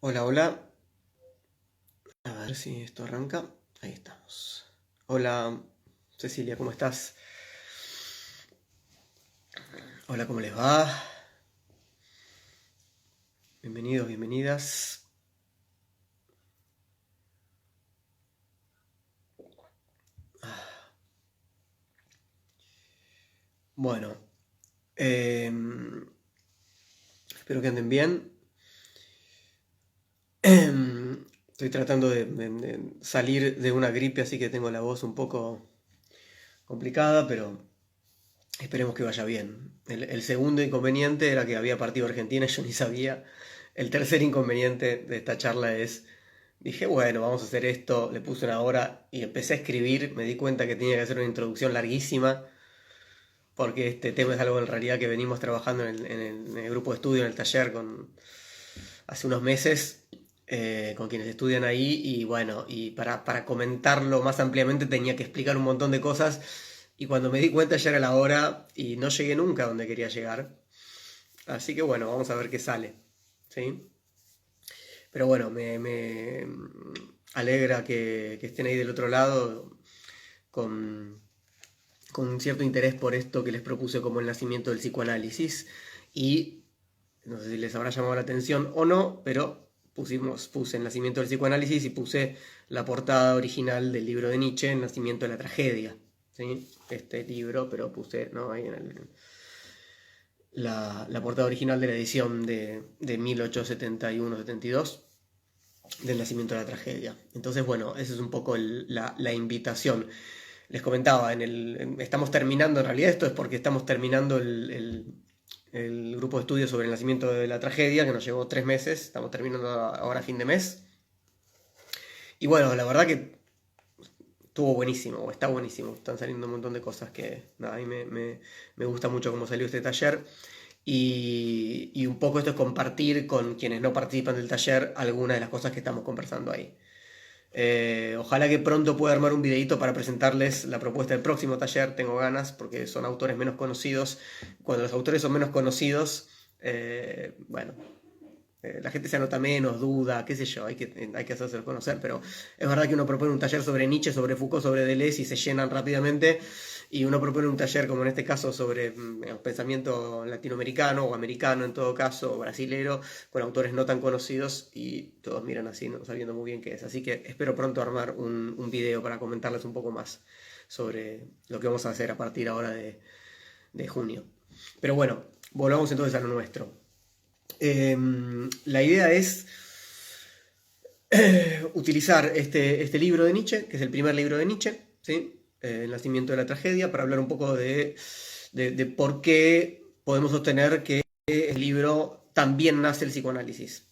Hola, hola. A ver si esto arranca. Ahí estamos. Hola, Cecilia, ¿cómo estás? Hola, ¿cómo les va? Bienvenidos, bienvenidas. Bueno, espero que anden bien. Estoy tratando de salir de una gripe, así que tengo la voz un poco complicada, pero esperemos que vaya bien. El segundo inconveniente era que había partido Argentina y yo ni sabía. El tercer inconveniente de esta charla es, dije, bueno, vamos a hacer esto, le puse una hora y empecé a escribir, me di cuenta que tenía que hacer una introducción larguísima, porque este tema es algo en realidad que venimos trabajando en el grupo de estudio, en el taller, hace unos meses, con quienes estudian ahí, y bueno, y para comentarlo más ampliamente tenía que explicar un montón de cosas, y cuando me di cuenta ya era la hora, y no llegué nunca a donde quería llegar. Así que bueno, vamos a ver qué sale. ¿Sí? Pero bueno, me alegra que estén ahí del otro lado con, con un cierto interés por esto que les propuse como el nacimiento del psicoanálisis. Y no sé si les habrá llamado la atención o no, pero puse el nacimiento del psicoanálisis y puse la portada original del libro de Nietzsche, El nacimiento de la tragedia. ¿Sí? Este libro, pero puse, ¿no? Ahí en la portada original de la edición de 1871-72 del nacimiento de la tragedia. Entonces, bueno, esa es un poco la invitación. Les comentaba, estamos terminando, en realidad esto es porque estamos terminando el grupo de estudios sobre el nacimiento de la tragedia, que nos llevó 3 meses, estamos terminando ahora a fin de mes. Y bueno, la verdad que estuvo buenísimo, o está buenísimo, están saliendo un montón de cosas que nada, a mí me gusta mucho cómo salió este taller. Y un poco esto es compartir con quienes no participan del taller algunas de las cosas que estamos conversando ahí. Ojalá que pronto pueda armar un videito para presentarles la propuesta del próximo taller. Tengo ganas porque son autores menos conocidos. Cuando los autores son menos conocidos, bueno, la gente se anota menos, duda, qué sé yo, hay que hacerse conocer, pero es verdad que uno propone un taller sobre Nietzsche, sobre Foucault, sobre Deleuze y se llenan rápidamente, y uno propone un taller como en este caso sobre pensamiento latinoamericano o americano en todo caso, o brasilero, con autores no tan conocidos y todos miran así, no sabiendo muy bien qué es. Así que espero pronto armar un video para comentarles un poco más sobre lo que vamos a hacer a partir ahora de junio. Pero bueno, volvamos entonces a lo nuestro. La idea es utilizar este libro de Nietzsche, que es el primer libro de Nietzsche, ¿sí? El nacimiento de la tragedia, para hablar un poco de por qué podemos sostener que el libro también nace el psicoanálisis.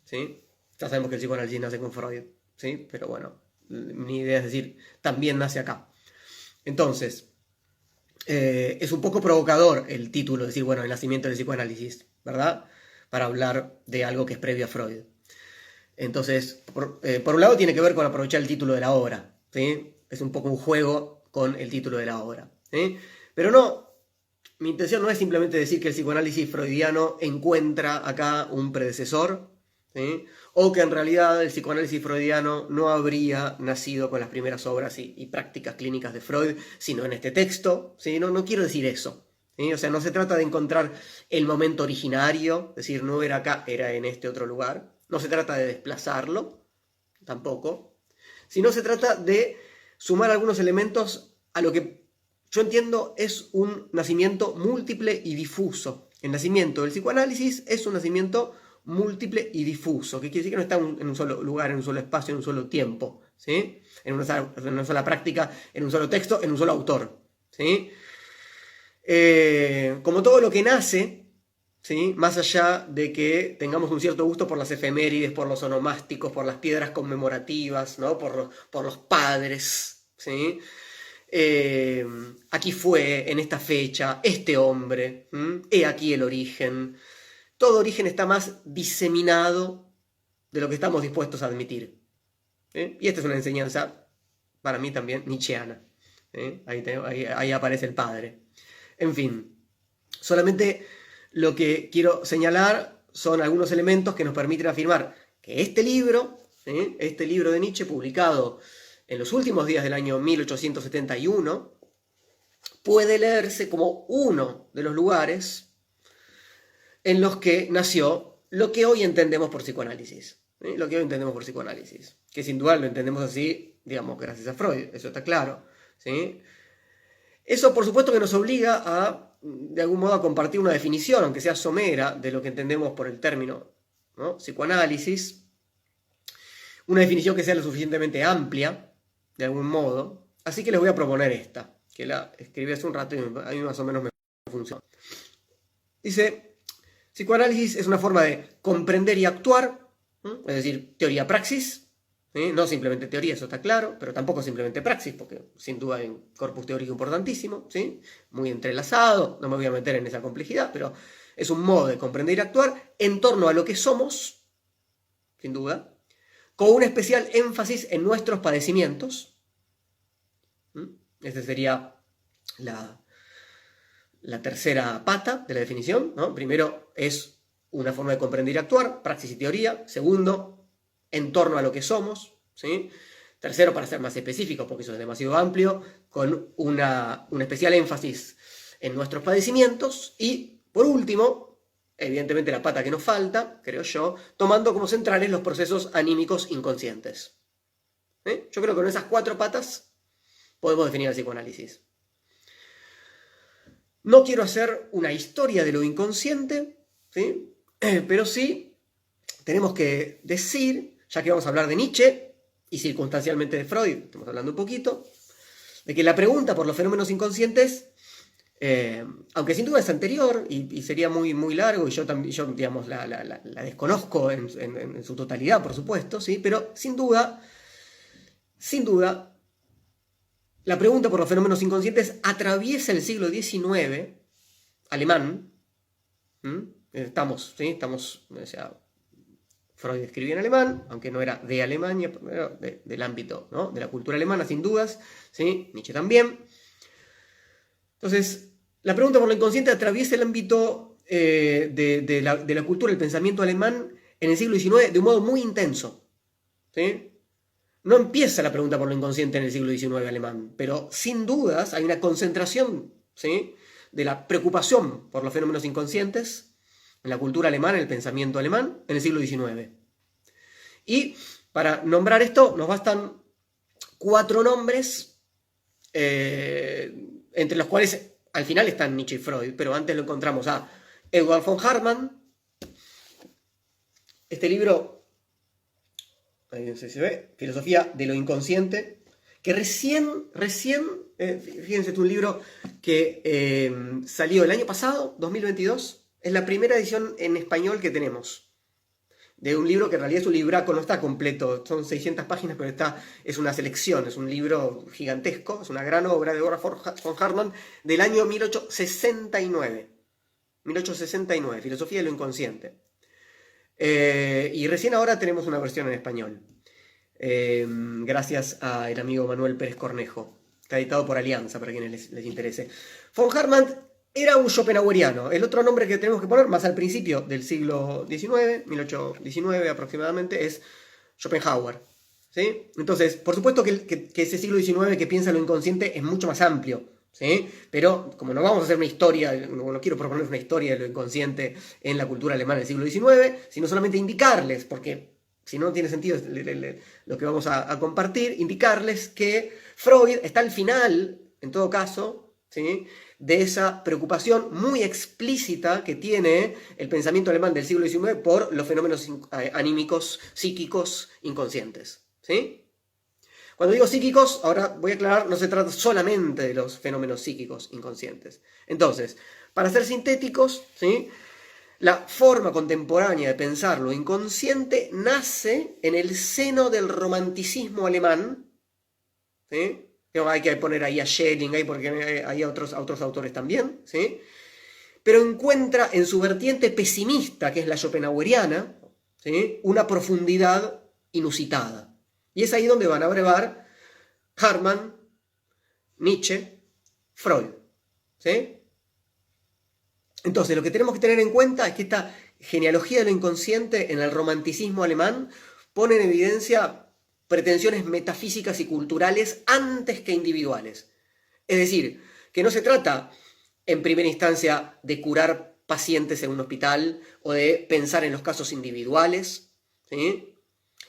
¿Sí? Ya sabemos que el psicoanálisis nace con Freud, ¿sí? Pero bueno, mi idea es decir, también nace acá. Entonces, es un poco provocador el título, decir, bueno, el nacimiento del psicoanálisis, ¿verdad? Para hablar de algo que es previo a Freud. Entonces, por un lado tiene que ver con aprovechar el título de la obra, ¿sí? Es un poco un juego con el título de la obra, ¿sí? Pero no, mi intención no es simplemente decir que el psicoanálisis freudiano encuentra acá un predecesor, ¿sí? O que en realidad el psicoanálisis freudiano no habría nacido con las primeras obras y prácticas clínicas de Freud, sino en este texto, ¿sí? No quiero decir eso. ¿Sí? O sea, no se trata de encontrar el momento originario, es decir, no era acá, era en este otro lugar. No se trata de desplazarlo, tampoco, sino se trata de sumar algunos elementos a lo que yo entiendo es un nacimiento múltiple y difuso. El nacimiento del psicoanálisis es un nacimiento múltiple y difuso, que quiere decir que no está en un solo lugar, en un solo espacio, en un solo tiempo, ¿sí? En una sola práctica, en un solo texto, en un solo autor, ¿sí? Como todo lo que nace, ¿sí? Más allá de que tengamos un cierto gusto por las efemérides, por los onomásticos, por las piedras conmemorativas, ¿no? por los padres, ¿sí? Aquí fue, en esta fecha, este hombre, he aquí el origen. Todo origen está más diseminado de lo que estamos dispuestos a admitir. Y esta es una enseñanza, para mí también, nietzscheana. Ahí aparece el padre. En fin, solamente lo que quiero señalar son algunos elementos que nos permiten afirmar que este libro, ¿sí?, este libro de Nietzsche, publicado en los últimos días del año 1871, puede leerse como uno de los lugares en los que nació lo que hoy entendemos por psicoanálisis. ¿Sí? Lo que hoy entendemos por psicoanálisis. Que sin duda lo entendemos así, digamos, gracias a Freud, eso está claro. ¿Sí? Eso, por supuesto, que nos obliga a, de algún modo, a compartir una definición, aunque sea somera, de lo que entendemos por el término, ¿no?, psicoanálisis. Una definición que sea lo suficientemente amplia, de algún modo. Así que les voy a proponer esta, que la escribí hace un rato y a mí más o menos me funciona. Dice: psicoanálisis es una forma de comprender y actuar, es decir, teoría-praxis. ¿Sí? No simplemente teoría, eso está claro, pero tampoco simplemente praxis, porque sin duda hay un corpus teórico importantísimo, ¿sí?, muy entrelazado, no me voy a meter en esa complejidad, pero es un modo de comprender y actuar en torno a lo que somos, sin duda, con un especial énfasis en nuestros padecimientos. Esta sería la tercera pata de la definición, ¿no? Primero, es una forma de comprender y actuar, praxis y teoría. Segundo, en torno a lo que somos, ¿sí? Tercero, para ser más específicos, porque eso es demasiado amplio, con un especial énfasis en nuestros padecimientos. Y, por último, evidentemente la pata que nos falta, creo yo, tomando como centrales los procesos anímicos inconscientes. Yo creo que con esas 4 patas podemos definir el psicoanálisis. No quiero hacer una historia de lo inconsciente, ¿sí?, pero sí tenemos que decir, ya que vamos a hablar de Nietzsche y circunstancialmente de Freud, estamos hablando un poquito, de que la pregunta por los fenómenos inconscientes, aunque sin duda es anterior y sería muy, muy largo, y yo digamos, la desconozco en su totalidad, por supuesto, ¿sí?, pero sin duda, la pregunta por los fenómenos inconscientes atraviesa el siglo XIX alemán. Estamos, o sea, Freud escribía en alemán, aunque no era de Alemania, pero del ámbito, ¿no?, de la cultura alemana, sin dudas, ¿sí?, Nietzsche también. Entonces, la pregunta por lo inconsciente atraviesa el ámbito de la cultura, el pensamiento alemán en el siglo XIX de un modo muy intenso, ¿sí? No empieza la pregunta por lo inconsciente en el siglo XIX alemán, pero sin dudas hay una concentración, ¿sí?, de la preocupación por los fenómenos inconscientes en la cultura alemana, en el pensamiento alemán, en el siglo XIX. Y para nombrar esto nos bastan 4 nombres, entre los cuales al final están Nietzsche y Freud, pero antes lo encontramos a Eduard von Hartmann. Este libro, ahí no sé si se ve, Filosofía de lo inconsciente, que recién, fíjense, es un libro que salió el año pasado, 2022, es la primera edición en español que tenemos, de un libro que en realidad es un libraco, no está completo, son 600 páginas, pero es una selección, es un libro gigantesco, es una gran obra de Eduard von Hartmann del año 1869, Filosofía de lo inconsciente. Y recién ahora tenemos una versión en español, gracias al amigo Manuel Pérez Cornejo. Está editado por Alianza, para quienes les interese. Von Hartmann era un schopenhaueriano, el otro nombre que tenemos que poner más al principio del siglo XIX, 1819 aproximadamente, es Schopenhauer, ¿sí? Entonces, por supuesto que ese siglo XIX que piensa lo inconsciente es mucho más amplio, ¿sí? Pero como no vamos a hacer una historia, no quiero proponer una historia de lo inconsciente en la cultura alemana del siglo XIX, sino solamente indicarles, porque si no tiene sentido lo que vamos a compartir, indicarles que Freud está al final, en todo caso, ¿sí?, de esa preocupación muy explícita que tiene el pensamiento alemán del siglo XIX por los fenómenos anímicos, psíquicos, inconscientes, ¿sí? Cuando digo psíquicos, ahora voy a aclarar, no se trata solamente de los fenómenos psíquicos inconscientes. Entonces, para ser sintéticos, ¿sí?, la forma contemporánea de pensar lo inconsciente nace en el seno del romanticismo alemán, ¿sí? Hay que poner ahí a Schelling, porque hay otros autores también, ¿sí? Pero encuentra en su vertiente pesimista, que es la schopenhaueriana, ¿sí?, una profundidad inusitada. Y es ahí donde van a brevar Hartmann, Nietzsche, Freud, ¿sí? Entonces, lo que tenemos que tener en cuenta es que esta genealogía de lo inconsciente en el romanticismo alemán pone en evidencia pretensiones metafísicas y culturales antes que individuales. Es decir, que no se trata en primera instancia de curar pacientes en un hospital o de pensar en los casos individuales, ¿sí?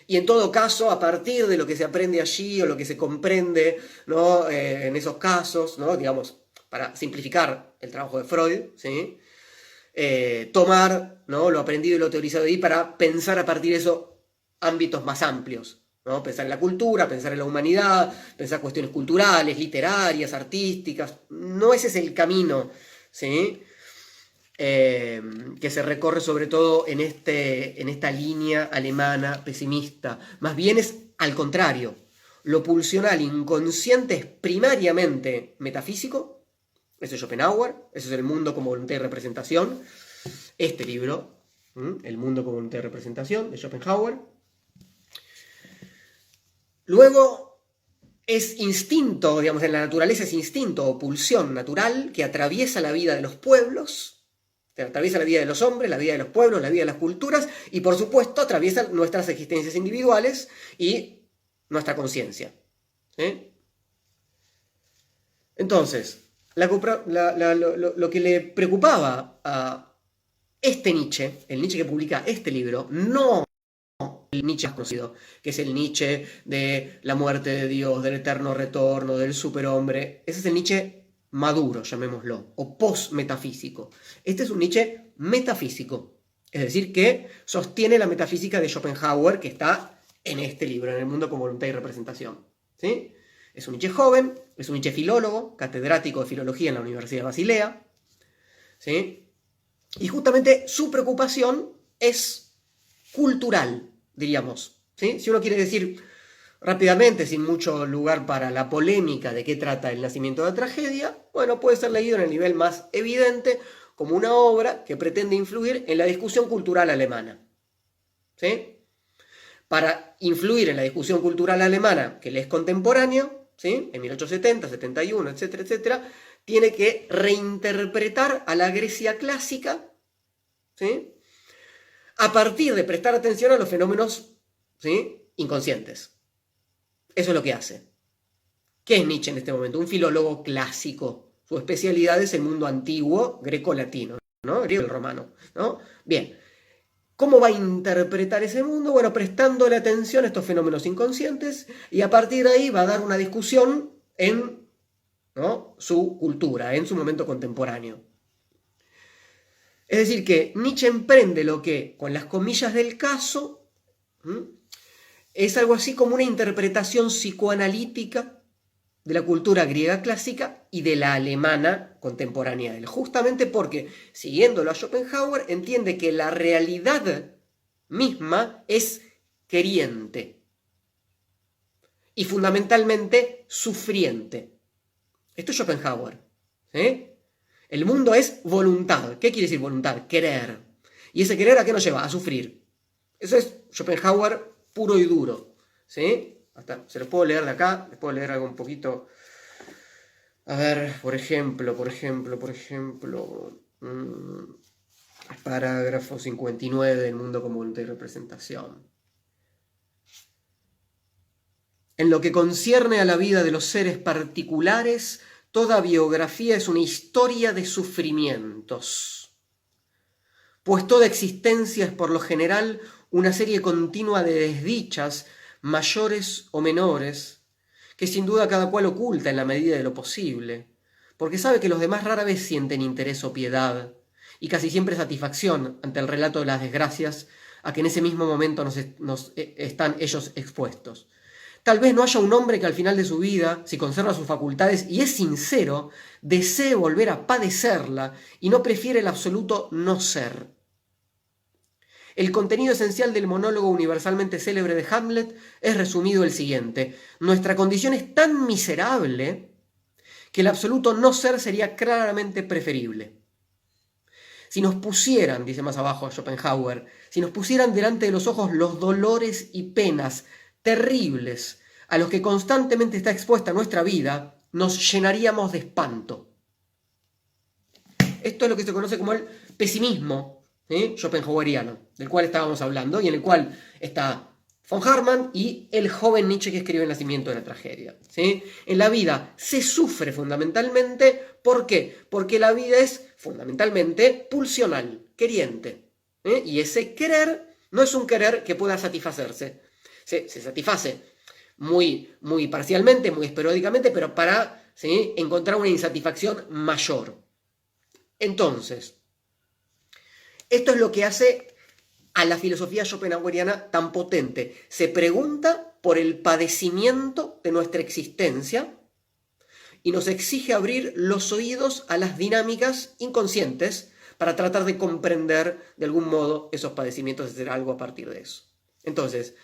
Y en todo caso, a partir de lo que se aprende allí o lo que se comprende, ¿no? En esos casos, ¿no? Digamos, para simplificar el trabajo de Freud, ¿sí? Tomar, ¿no? Lo aprendido y lo teorizado ahí para pensar a partir de eso ámbitos más amplios, ¿no? Pensar en la cultura, pensar en la humanidad, pensar cuestiones culturales, literarias, artísticas. No ese es el camino, ¿sí? Que se recorre sobre todo en esta línea alemana pesimista. Más bien es al contrario. Lo pulsional inconsciente es primariamente metafísico. Eso es Schopenhauer. Eso es El mundo como voluntad y representación. Este libro, El mundo como voluntad y representación, de Schopenhauer. Luego es instinto, digamos, en la naturaleza es instinto o pulsión natural que atraviesa la vida de los pueblos, atraviesa la vida de los hombres, la vida de los pueblos, la vida de las culturas y, por supuesto, atraviesa nuestras existencias individuales y nuestra conciencia. ¿Sí? Entonces, lo que le preocupaba a este Nietzsche, el Nietzsche que publica este libro, no el Nietzsche más conocido, que es el Nietzsche de la muerte de Dios, del eterno retorno, del superhombre. Ese es el Nietzsche maduro, llamémoslo, o post-metafísico. Este es un Nietzsche metafísico, es decir, que sostiene la metafísica de Schopenhauer, que está en este libro, en El mundo como voluntad y representación. ¿Sí? Es un Nietzsche joven, es un Nietzsche filólogo, catedrático de filología en la Universidad de Basilea. ¿Sí? Y justamente su preocupación es cultural, diríamos. ¿Sí? Si uno quiere decir rápidamente, sin mucho lugar para la polémica de qué trata El nacimiento de la tragedia, bueno, puede ser leído en el nivel más evidente como una obra que pretende influir en la discusión cultural alemana. ¿Sí? Para influir en la discusión cultural alemana, que le es contemporáneo, ¿sí? En 1870, 71, etcétera, etcétera, tiene que reinterpretar a la Grecia clásica, ¿sí? A partir de prestar atención a los fenómenos, ¿sí? Inconscientes. Eso es lo que hace. ¿Qué es Nietzsche en este momento? Un filólogo clásico. Su especialidad es el mundo antiguo, greco-latino, ¿no? Griego y romano, ¿no? Bien. ¿Cómo va a interpretar ese mundo? Bueno, prestándole atención a estos fenómenos inconscientes y a partir de ahí va a dar una discusión en, ¿no? Su cultura, en su momento contemporáneo. Es decir, que Nietzsche emprende lo que, con las comillas del caso, es algo así como una interpretación psicoanalítica de la cultura griega clásica y de la alemana contemporánea. Justamente porque, siguiéndolo a Schopenhauer, entiende que la realidad misma es queriente y fundamentalmente sufriente. Esto es Schopenhauer. El mundo es voluntad. ¿Qué quiere decir voluntad? Querer. ¿Y ese querer a qué nos lleva? A sufrir. Eso es Schopenhauer puro y duro. ¿Sí? Hasta se los puedo leer de acá, les puedo leer algo un poquito. A ver, por ejemplo, parágrafo 59 del mundo como voluntad y representación. En lo que concierne a la vida de los seres particulares, toda biografía es una historia de sufrimientos, pues toda existencia es por lo general una serie continua de desdichas, mayores o menores, que sin duda cada cual oculta en la medida de lo posible, porque sabe que los demás rara vez sienten interés o piedad, y casi siempre satisfacción ante el relato de las desgracias a que en ese mismo momento están ellos expuestos. Tal vez no haya un hombre que al final de su vida, si conserva sus facultades y es sincero, desee volver a padecerla y no prefiere el absoluto no ser. El contenido esencial del monólogo universalmente célebre de Hamlet es resumido el siguiente: nuestra condición es tan miserable que el absoluto no ser sería claramente preferible. Si nos pusieran, dice más abajo Schopenhauer, si nos pusieran delante de los ojos los dolores y penas terribles a los que constantemente está expuesta nuestra vida, nos llenaríamos de espanto. Esto es lo que se conoce como el pesimismo schopenhaueriano, del cual estábamos hablando y en el cual está von Hartmann y el joven Nietzsche que escribe El nacimiento de la tragedia. ¿Sí? En la vida se sufre fundamentalmente, ¿por qué? Porque la vida es fundamentalmente pulsional, queriente. Y ese querer no es un querer que pueda satisfacerse. Se satisface muy, muy parcialmente, muy esporádicamente, pero para, ¿sí?, encontrar una insatisfacción mayor. Entonces, esto es lo que hace a la filosofía schopenhaueriana tan potente. Se pregunta por el padecimiento de nuestra existencia y nos exige abrir los oídos a las dinámicas inconscientes para tratar de comprender de algún modo esos padecimientos y hacer algo a partir de eso. Entonces,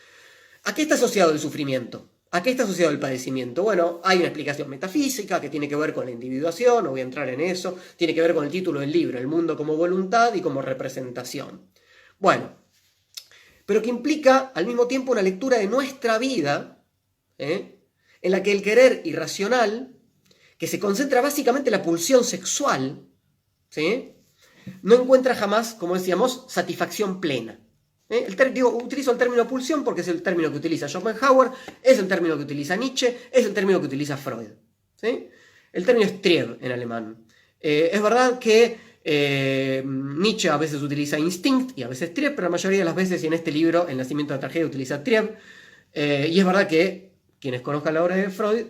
¿a qué está asociado el sufrimiento? ¿A qué está asociado el padecimiento? Bueno, hay una explicación metafísica que tiene que ver con la individuación, no voy a entrar en eso, tiene que ver con el título del libro, El mundo como voluntad y como representación. Bueno, pero que implica al mismo tiempo una lectura de nuestra vida, en la que el querer irracional, que se concentra básicamente en la pulsión sexual, ¿sí?, no encuentra jamás, como decíamos, satisfacción plena. Utilizo el término pulsión porque es el término que utiliza Schopenhauer, es el término que utiliza Nietzsche, es el término que utiliza Freud. ¿Sí? El término es Trieb en alemán. Es verdad que Nietzsche a veces utiliza Instinct y a veces Trieb, pero la mayoría de las veces, y en este libro, El nacimiento de la tragedia, utiliza Trieb. Y es verdad que quienes conozcan la obra de Freud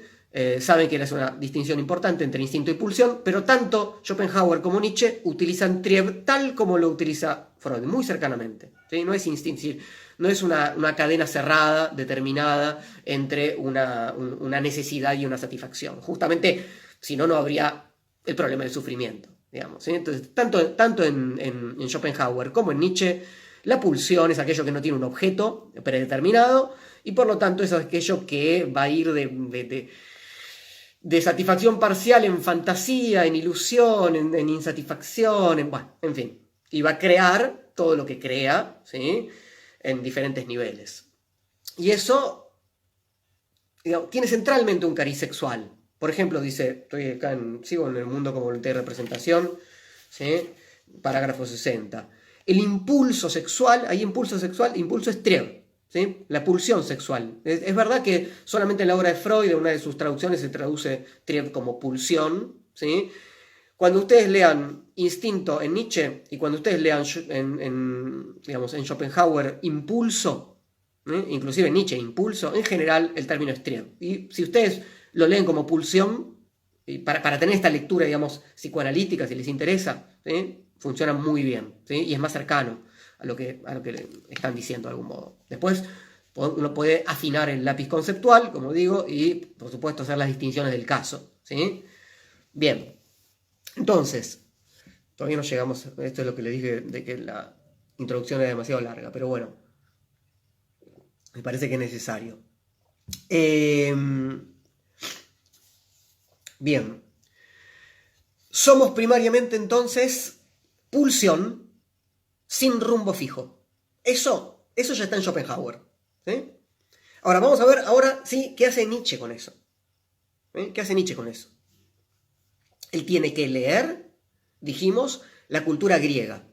saben que es una distinción importante entre instinto y pulsión, pero tanto Schopenhauer como Nietzsche utilizan Trieb tal como lo utiliza Freud, muy cercanamente. ¿Sí? No es instinto, no es una cadena cerrada, determinada, entre una necesidad y una satisfacción. Justamente, si no, no habría el problema del sufrimiento, digamos. ¿Sí? Entonces, tanto en Schopenhauer como en Nietzsche, la pulsión es aquello que no tiene un objeto predeterminado, y por lo tanto es aquello que va a ir de satisfacción parcial en fantasía, en ilusión, en insatisfacción, en fin. Y va a crear todo lo que crea, ¿sí?, en diferentes niveles. Y eso, digamos, tiene centralmente un cariz sexual. Por ejemplo, dice, sigo en El mundo como voluntad y representación, ¿sí?, parágrafo 60. El impulso sexual, impulso es Trieb. ¿Sí? La pulsión sexual. Es verdad que solamente en la obra de Freud, en una de sus traducciones, se traduce Trieb como pulsión. ¿Sí? Cuando ustedes lean instinto en Nietzsche y cuando ustedes lean en Schopenhauer impulso, inclusive en Nietzsche impulso, en general el término es Trieb. Y si ustedes lo leen como pulsión, y para tener esta lectura, digamos, psicoanalítica, si les interesa, ¿sí?, funciona muy bien, ¿sí?, y es más cercano a lo que le están diciendo de algún modo. Después uno puede afinar el lápiz conceptual, como digo, y por supuesto hacer las distinciones del caso. ¿Sí? Bien, entonces, todavía no llegamos, esto es lo que le dije de que la introducción era demasiado larga, pero bueno, me parece que es necesario. Bien, somos primariamente entonces pulsión sin rumbo fijo. Eso ya está en Schopenhauer. ¿Sí? Ahora, vamos a ver sí, ¿qué hace Nietzsche con eso? ¿Qué hace Nietzsche con eso? Él tiene que leer, dijimos, la cultura griega.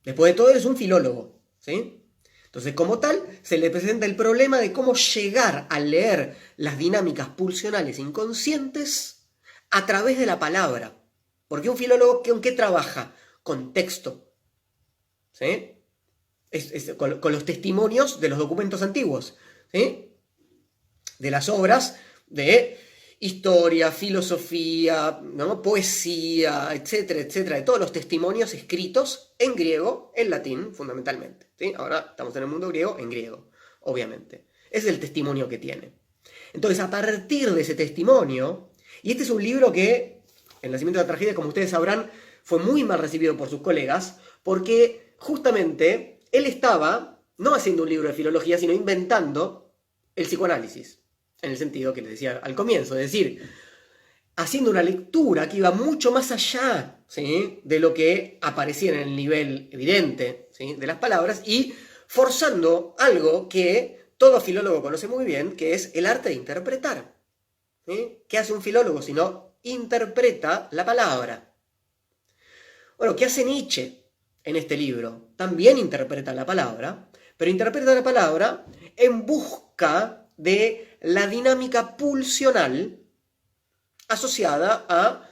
Después de todo, él es un filólogo. ¿Sí? Entonces, como tal, se le presenta el problema de cómo llegar a leer las dinámicas pulsionales inconscientes a través de la palabra. Porque un filólogo, ¿con qué trabaja? Con texto. ¿Sí? Con los testimonios de los documentos antiguos, ¿sí?, de las obras de historia, filosofía, ¿no?, poesía, etcétera, etcétera, de todos los testimonios escritos en griego, en latín, fundamentalmente. ¿Sí? Ahora estamos en el mundo griego, en griego, obviamente. Ese es el testimonio que tiene. Entonces, a partir de ese testimonio, y este es un libro que, El nacimiento de la tragedia, como ustedes sabrán, fue muy mal recibido por sus colegas, porque justamente él estaba no haciendo un libro de filología, sino inventando el psicoanálisis, en el sentido que les decía al comienzo, es decir, haciendo una lectura que iba mucho más allá, ¿sí?, de lo que aparecía en el nivel evidente, ¿sí?, de las palabras, y forzando algo que todo filólogo conoce muy bien, que es el arte de interpretar. ¿Sí? ¿Qué hace un filólogo si no interpreta la palabra? Bueno, ¿qué hace Nietzsche en este libro? También interpreta la palabra, pero interpreta la palabra en busca de la dinámica pulsional asociada a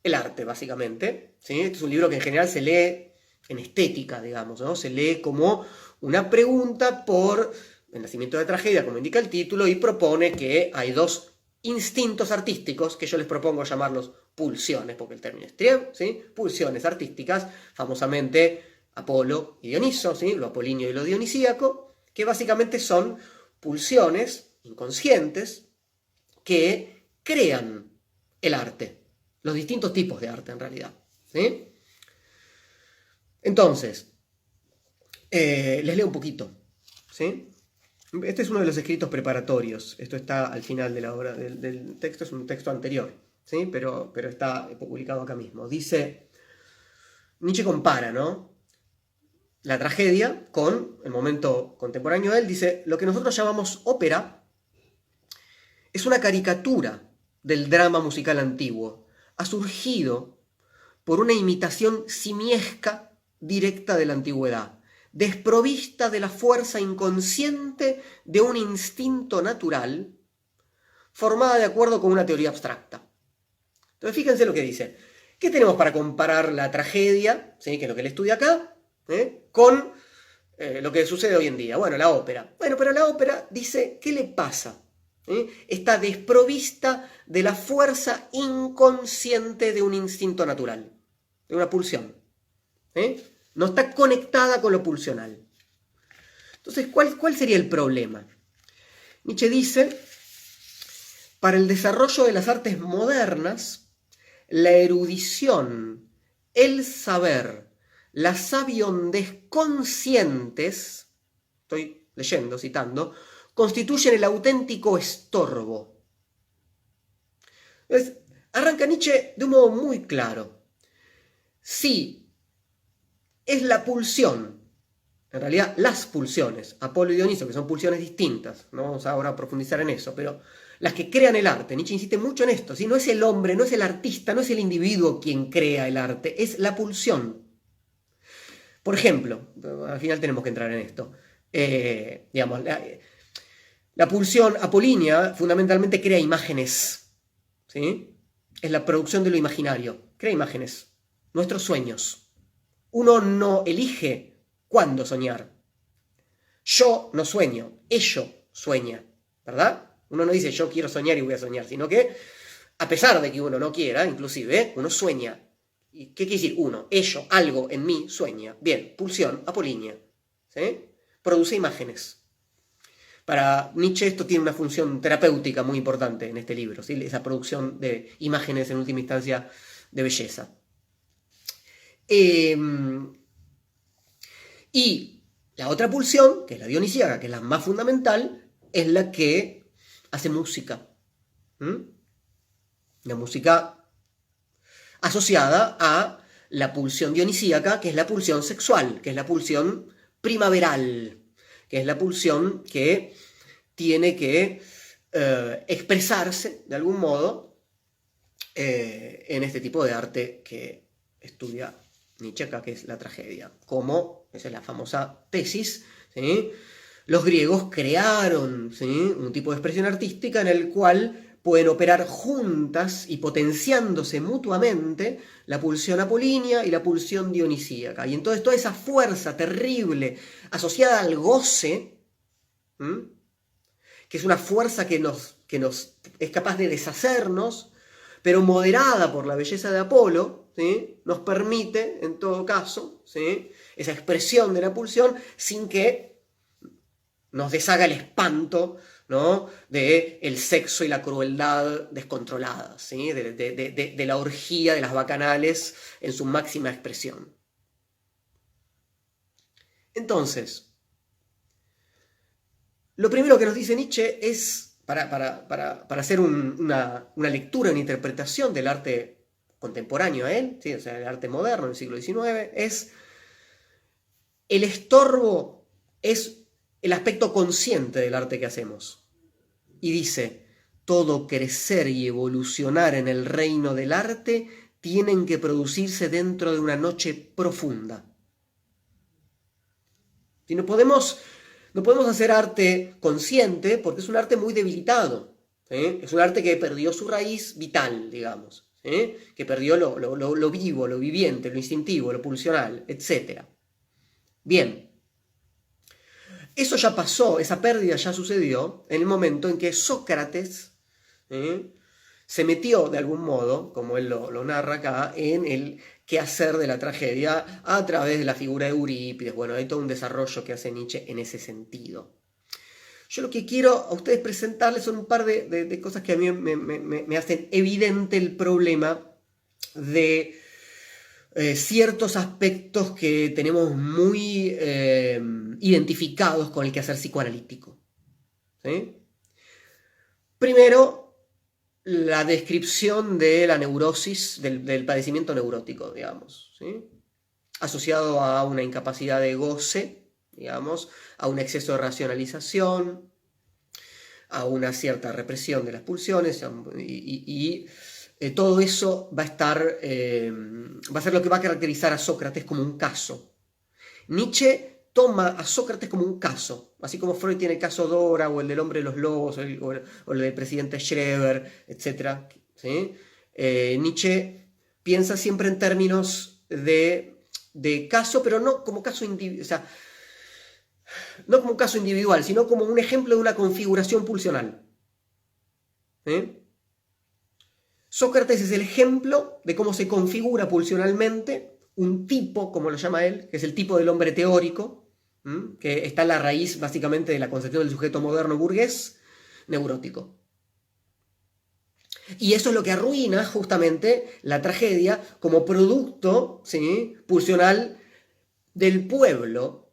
el arte, básicamente, ¿sí? Este es un libro que en general se lee en estética, digamos, ¿no? Se lee como una pregunta por el nacimiento de la tragedia, como indica el título, y propone que hay dos instintos artísticos, que yo les propongo llamarlos pulsiones, porque el término es trier, ¿sí? Pulsiones artísticas, famosamente Apolo y Dioniso, ¿sí? Lo apolíneo y lo dionisíaco, que básicamente son pulsiones inconscientes que crean el arte, los distintos tipos de arte en realidad, ¿sí? Entonces, les leo un poquito, ¿sí? Este es uno de los escritos preparatorios, esto está al final de la obra del texto, es un texto anterior, ¿sí? Pero está publicado acá mismo. Dice, Nietzsche compara, ¿no?, la tragedia con el momento contemporáneo de él. Dice, lo que nosotros llamamos ópera es una caricatura del drama musical antiguo. Ha surgido por una imitación simiesca directa de la antigüedad, desprovista de la fuerza inconsciente de un instinto natural, formada de acuerdo con una teoría abstracta. Entonces, fíjense lo que dice. ¿Qué tenemos para comparar la tragedia, ¿sí?, que es lo que él estudia acá, con lo que sucede hoy en día? Bueno, la ópera. Bueno, pero la ópera dice, ¿qué le pasa? Está desprovista de la fuerza inconsciente de un instinto natural, de una pulsión. No está conectada con lo pulsional. Entonces, ¿cuál sería el problema? Nietzsche dice, para el desarrollo de las artes modernas, la erudición, el saber, la sabiondez conscientes, estoy leyendo, citando, constituyen el auténtico estorbo. Entonces, arranca Nietzsche de un modo muy claro. Sí, es la pulsión, en realidad las pulsiones, Apolo y Dioniso, que son pulsiones distintas, no vamos ahora a profundizar en eso, pero las que crean el arte. Nietzsche insiste mucho en esto, ¿sí? No es el hombre, no es el artista, no es el individuo quien crea el arte, es la pulsión. Por ejemplo, al final tenemos que entrar en esto, digamos, la pulsión apolínea fundamentalmente crea imágenes, ¿sí? Es la producción de lo imaginario, crea imágenes, nuestros sueños. Uno no elige cuándo soñar. Yo no sueño, ello sueña, ¿verdad? Uno no dice yo quiero soñar y voy a soñar, sino que a pesar de que uno no quiera, inclusive, uno sueña. ¿Y qué quiere decir uno? Ello, algo en mí sueña. Bien, pulsión apolínea, ¿sí? Produce imágenes. Para Nietzsche esto tiene una función terapéutica muy importante en este libro, ¿sí? Esa producción de imágenes en última instancia de belleza. Y la otra pulsión, que es la dionisíaca, que es la más fundamental, es la que hace música. La música asociada a la pulsión dionisíaca, que es la pulsión sexual, que es la pulsión primaveral, que es la pulsión que tiene que expresarse de algún modo en este tipo de arte que estudia Nietzsche acá, que es la tragedia. Como, esa es la famosa tesis, ¿sí? Los griegos crearon, ¿sí?, un tipo de expresión artística en el cual pueden operar juntas y potenciándose mutuamente la pulsión apolínea y la pulsión dionisíaca. Y entonces toda esa fuerza terrible asociada al goce, que es una fuerza que nos es capaz de deshacernos, pero moderada por la belleza de Apolo, ¿sí?, nos permite, en todo caso, ¿sí?, esa expresión de la pulsión sin que nos deshaga el espanto, ¿no?, de el sexo y la crueldad descontroladas, ¿sí?, de la orgía de las bacanales en su máxima expresión. Entonces, lo primero que nos dice Nietzsche es, para hacer una lectura, una interpretación del arte contemporáneo a él, ¿sí?, o sea, el arte moderno del siglo XIX, es el estorbo es el aspecto consciente del arte que hacemos. Y dice, todo crecer y evolucionar en el reino del arte tienen que producirse dentro de una noche profunda. Si no podemos No podemos hacer arte consciente porque es un arte muy debilitado. ¿Sí? Es un arte que perdió su raíz vital, digamos. ¿Sí? Que perdió lo vivo, lo viviente, lo instintivo, lo pulsional, etc. Bien. Eso ya pasó, esa pérdida ya sucedió en el momento en que Sócrates se metió de algún modo, como él lo narra acá, en el quehacer de la tragedia a través de la figura de Eurípides. Bueno, hay todo un desarrollo que hace Nietzsche en ese sentido. Yo lo que quiero a ustedes presentarles son un par de cosas que a mí me hacen evidente el problema de ciertos aspectos que tenemos muy identificados con el quehacer psicoanalítico. ¿Sí? Primero, la descripción de la neurosis, del padecimiento neurótico, digamos, ¿sí? Asociado a una incapacidad de goce, digamos, a un exceso de racionalización, a una cierta represión de las pulsiones, y todo eso va a ser lo que va a caracterizar a Sócrates como un caso. Nietzsche toma a Sócrates como un caso, así como Freud tiene el caso Dora, o el del hombre de los lobos, o el del presidente Schreber, etc. ¿Sí? Nietzsche piensa siempre en términos de caso, pero no como caso individual, o sea, no como un caso individual, sino como un ejemplo de una configuración pulsional. ¿Sí? Sócrates es el ejemplo de cómo se configura pulsionalmente un tipo, como lo llama él, que es el tipo del hombre teórico, que está en la raíz básicamente de la concepción del sujeto moderno burgués, neurótico. Y eso es lo que arruina justamente la tragedia como producto, ¿sí?, pulsional del pueblo,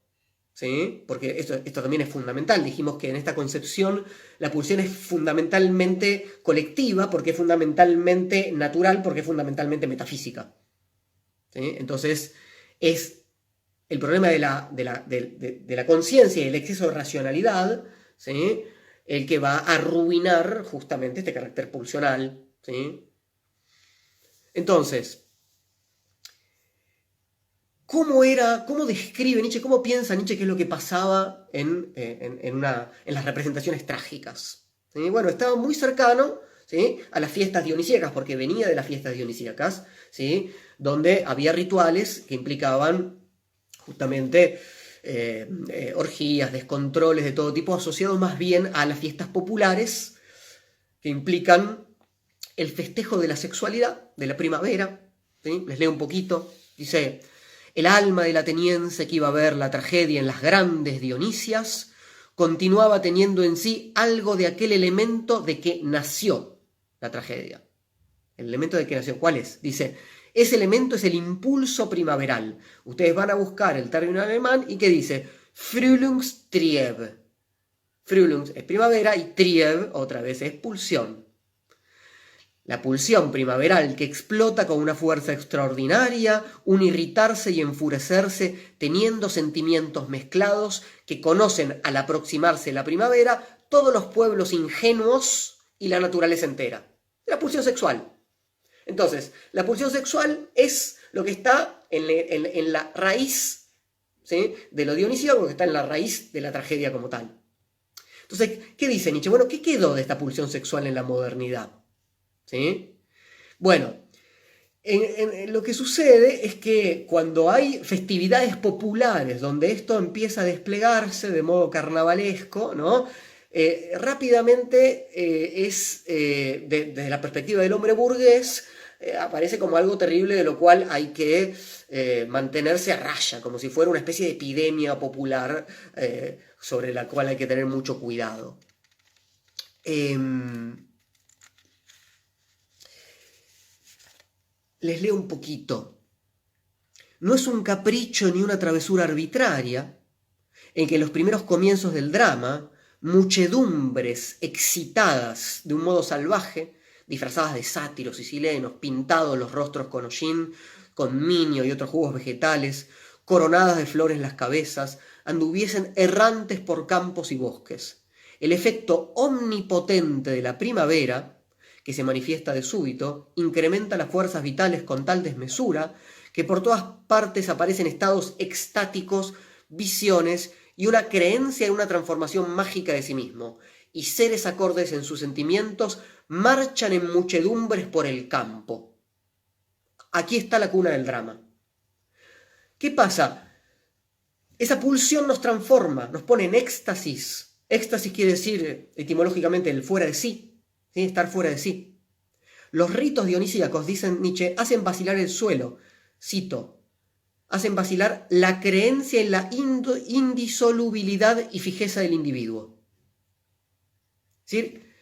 ¿sí? Porque esto también es fundamental. Dijimos que en esta concepción la pulsión es fundamentalmente colectiva, porque es fundamentalmente natural, porque es fundamentalmente metafísica. ¿Sí? Entonces, es el problema de la conciencia y el exceso de racionalidad, ¿sí?, el que va a arruinar justamente este carácter pulsional. ¿Sí? Entonces, ¿cómo describe Nietzsche, cómo piensa Nietzsche qué es lo que pasaba en las representaciones trágicas? ¿Sí? Bueno, estaba muy cercano, ¿sí?, a las fiestas dionisíacas, porque venía de las fiestas dionisíacas, ¿sí?, donde había rituales que implicaban justamente orgías, descontroles de todo tipo, asociados más bien a las fiestas populares, que implican el festejo de la sexualidad, de la primavera. ¿Sí? Les leo un poquito. Dice: el alma del ateniense que iba a ver la tragedia en las grandes Dionisias continuaba teniendo en sí algo de aquel elemento de que nació la tragedia. El elemento de que nació, ¿cuál es? Dice: ese elemento es el impulso primaveral. Ustedes van a buscar el término alemán y que dice Frühlingstrieb. Frühlings es primavera y Trieb otra vez es pulsión. La pulsión primaveral que explota con una fuerza extraordinaria, un irritarse y enfurecerse teniendo sentimientos mezclados que conocen al aproximarse la primavera todos los pueblos ingenuos y la naturaleza entera. La pulsión sexual. Entonces, la pulsión sexual es lo que está en la raíz, ¿sí?, de lo dionisíaco, que está en la raíz de la tragedia como tal. Entonces, ¿qué dice Nietzsche? Bueno, ¿qué quedó de esta pulsión sexual en la modernidad? ¿Sí? Bueno, lo que sucede es que cuando hay festividades populares donde esto empieza a desplegarse de modo carnavalesco, ¿no?, rápidamente desde la perspectiva del hombre burgués, aparece como algo terrible de lo cual hay que mantenerse a raya, como si fuera una especie de epidemia popular sobre la cual hay que tener mucho cuidado. Les leo un poquito. No es un capricho ni una travesura arbitraria en que en los primeros comienzos del drama, muchedumbres excitadas de un modo salvaje, disfrazadas de sátiros y silenos, pintados los rostros con hollín, con minio y otros jugos vegetales, coronadas de flores las cabezas, anduviesen errantes por campos y bosques. El efecto omnipotente de la primavera, que se manifiesta de súbito, incrementa las fuerzas vitales con tal desmesura que por todas partes aparecen estados extáticos, visiones y una creencia en una transformación mágica de sí mismo, y seres acordes en sus sentimientos marchan en muchedumbres por el campo. Aquí está la cuna del drama. ¿Qué pasa? Esa pulsión nos transforma, nos pone en éxtasis. Éxtasis quiere decir etimológicamente el fuera de sí, ¿sí? Estar fuera de sí. Los ritos dionisíacos, dicen Nietzsche, hacen vacilar el suelo. Cito, hacen vacilar la creencia en la indisolubilidad y fijeza del individuo. Es decir,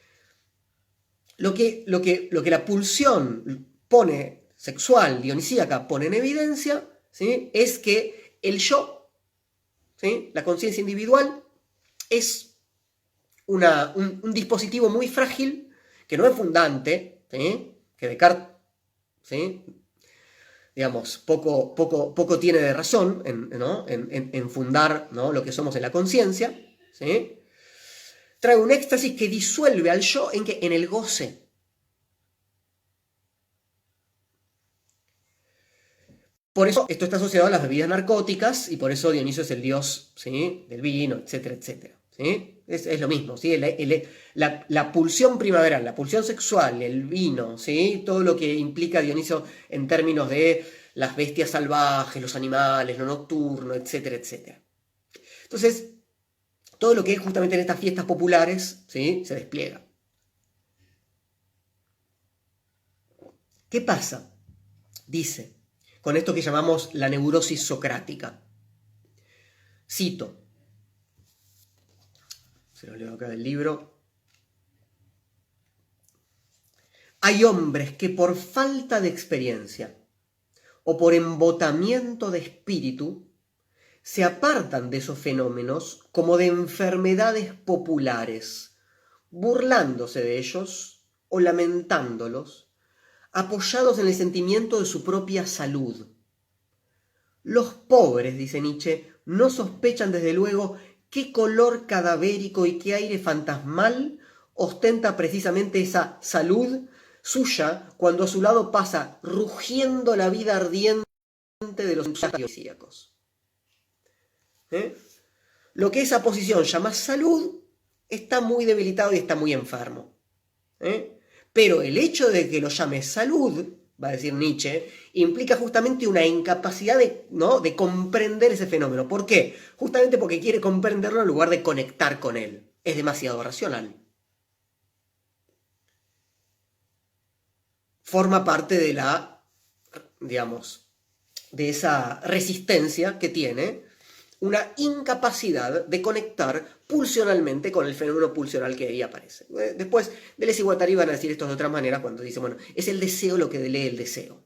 lo que la pulsión pone, sexual, dionisíaca, pone en evidencia, ¿sí? Es que el yo, ¿sí? La conciencia individual, es un dispositivo muy frágil, que no es fundante, ¿sí? Que Descartes, ¿sí? Digamos, poco tiene de razón en fundar, ¿no? Lo que somos en la conciencia, ¿sí? Trae un éxtasis que disuelve al yo en el goce. Por eso esto está asociado a las bebidas narcóticas y por eso Dioniso es el dios, ¿sí? Del vino, etcétera, etcétera. ¿Sí? Es lo mismo, ¿sí? La pulsión primaveral, la pulsión sexual, el vino, ¿sí? Todo lo que implica Dioniso en términos de las bestias salvajes, los animales, lo nocturno, etcétera, etcétera. Entonces, todo lo que es justamente en estas fiestas populares, ¿sí? Se despliega. ¿Qué pasa? Dice, con esto que llamamos la neurosis socrática. Cito, se lo leo acá del libro. Hay hombres que por falta de experiencia o por embotamiento de espíritu se apartan de esos fenómenos como de enfermedades populares, burlándose de ellos o lamentándolos, apoyados en el sentimiento de su propia salud. Los pobres, dice Nietzsche, no sospechan desde luego qué color cadavérico y qué aire fantasmal ostenta precisamente esa salud suya cuando a su lado pasa rugiendo la vida ardiente de los dionisíacos. Lo que esa posición llama salud está muy debilitado y está muy enfermo. Pero el hecho de que lo llame salud, va a decir Nietzsche, implica justamente una incapacidad de comprender ese fenómeno. ¿Por qué? Justamente porque quiere comprenderlo en lugar de conectar con él. Es demasiado racional. Forma parte de de esa resistencia que tiene, una incapacidad de conectar pulsionalmente con el fenómeno pulsional que ahí aparece. Después, Deleuze y Guattari van a decir esto de otra manera cuando dicen, bueno, es el deseo lo que lee el deseo.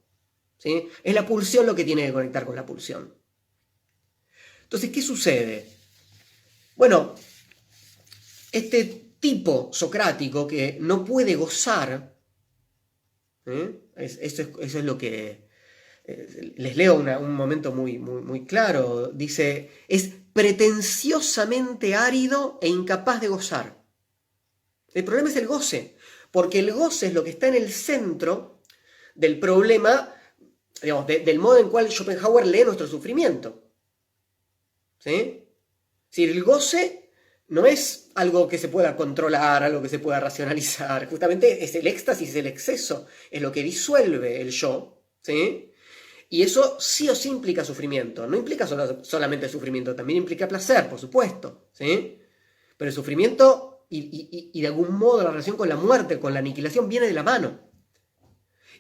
¿Sí? Es la pulsión lo que tiene que conectar con la pulsión. Entonces, ¿qué sucede? Bueno, este tipo socrático que no puede gozar, eso es lo que... les leo un momento muy claro. Dice, es pretenciosamente árido e incapaz de gozar. El problema es el goce, porque el goce es lo que está en el centro del problema, digamos, del modo en cual Schopenhauer lee nuestro sufrimiento. ¿Sí? Si el goce no es algo que se pueda controlar, algo que se pueda racionalizar, justamente es el éxtasis, el exceso, es lo que disuelve el yo, ¿sí? Y eso sí o sí implica sufrimiento. No implica solamente sufrimiento, también implica placer, por supuesto, ¿sí? Pero el sufrimiento y de algún modo la relación con la muerte, con la aniquilación, viene de la mano.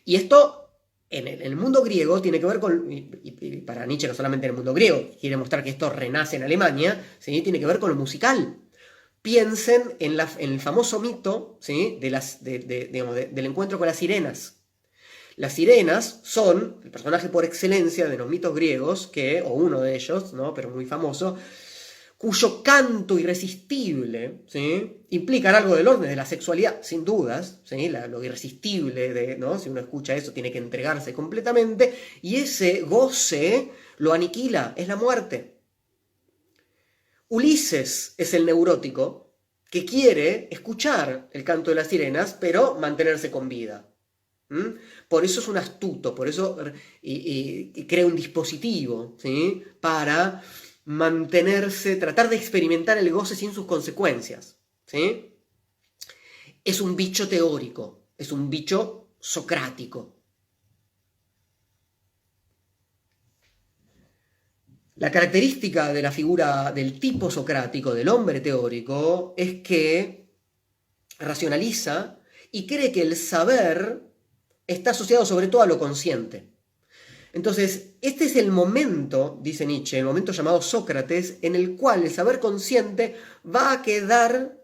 Y esto, en el mundo griego, tiene que ver con, y para Nietzsche no solamente en el mundo griego, quiere mostrar que esto renace en Alemania, ¿sí? Tiene que ver con lo musical. Piensen en el famoso mito, ¿sí? Del encuentro con las sirenas. Las sirenas son el personaje por excelencia de los mitos griegos, o uno de ellos, ¿no? Pero muy famoso, cuyo canto irresistible, ¿sí? Implica algo del orden de la sexualidad, sin dudas, ¿sí? Lo irresistible, ¿no? Si uno escucha eso, tiene que entregarse completamente, y ese goce lo aniquila, es la muerte. Ulises es el neurótico que quiere escuchar el canto de las sirenas, pero mantenerse con vida. Por eso es un astuto, por eso crea un dispositivo, ¿sí? Para mantenerse, tratar de experimentar el goce sin sus consecuencias, ¿sí? Es un bicho teórico, es un bicho socrático. La característica de la figura del tipo socrático, del hombre teórico, es que racionaliza y cree que el saber está asociado sobre todo a lo consciente. Entonces, este es el momento, dice Nietzsche, el momento llamado Sócrates, en el cual el saber consciente va a quedar